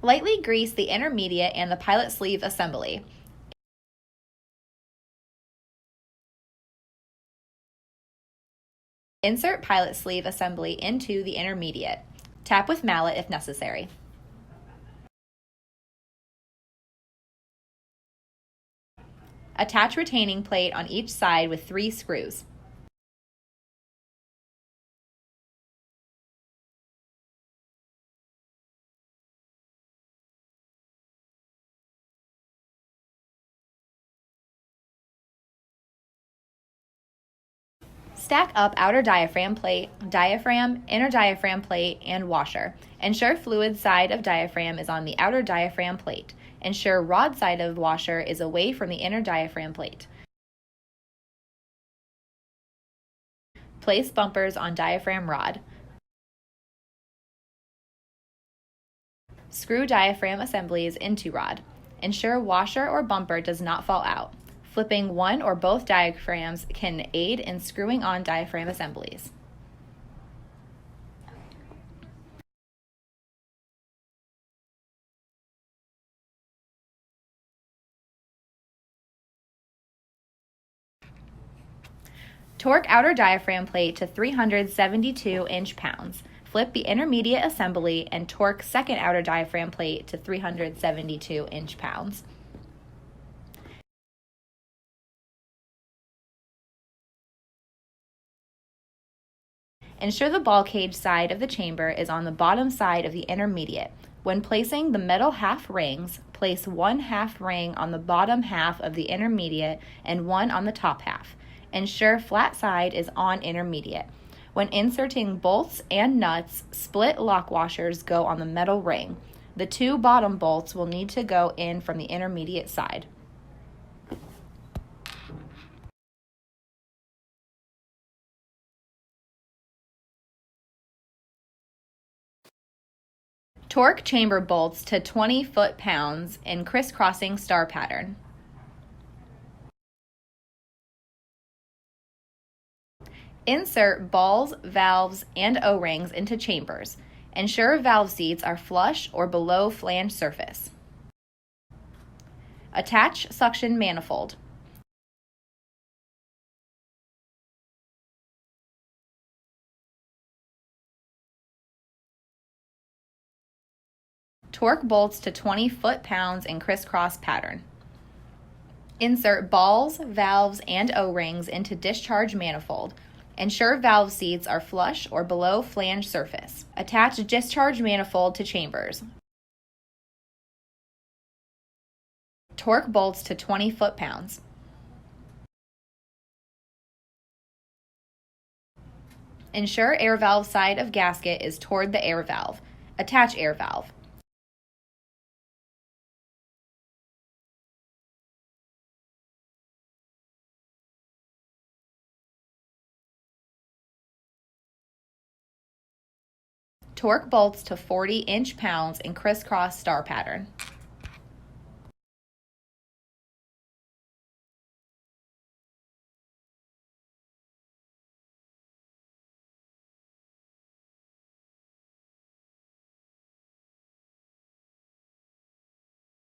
Lightly grease the intermediate and the pilot sleeve assembly. Insert pilot sleeve assembly into the intermediate. Tap with mallet if necessary. Attach retaining plate on each side with 3 screws. Stack up outer diaphragm plate, diaphragm, inner diaphragm plate, and washer. Ensure fluid side of diaphragm is on the outer diaphragm plate. Ensure rod side of washer is away from the inner diaphragm plate. Place bumpers on diaphragm rod. Screw diaphragm assemblies into rod. Ensure washer or bumper does not fall out. Flipping one or both diaphragms can aid in screwing on diaphragm assemblies. Torque outer diaphragm plate to 372 inch-pounds. Flip the intermediate assembly and torque second outer diaphragm plate to 372 inch-pounds. Ensure the ball cage side of the chamber is on the bottom side of the intermediate. When placing the metal half rings, place one half ring on the bottom half of the intermediate and one on the top half. Ensure flat side is on intermediate. When inserting bolts and nuts, split lock washers go on the metal ring. The 2 bottom bolts will need to go in from the intermediate side. Torque chamber bolts to 20 foot-pounds in crisscrossing star pattern. Insert balls, valves, and O-rings into chambers. Ensure valve seats are flush or below flange surface. Attach suction manifold. Torque bolts to 20 foot-pounds in crisscross pattern. Insert balls, valves, and O-rings into discharge manifold. Ensure valve seats are flush or below flange surface. Attach discharge manifold to chambers. Torque bolts to 20 foot-pounds. Ensure air valve side of gasket is toward the air valve. Attach air valve. Torque bolts to 40 inch-pounds in crisscross star pattern.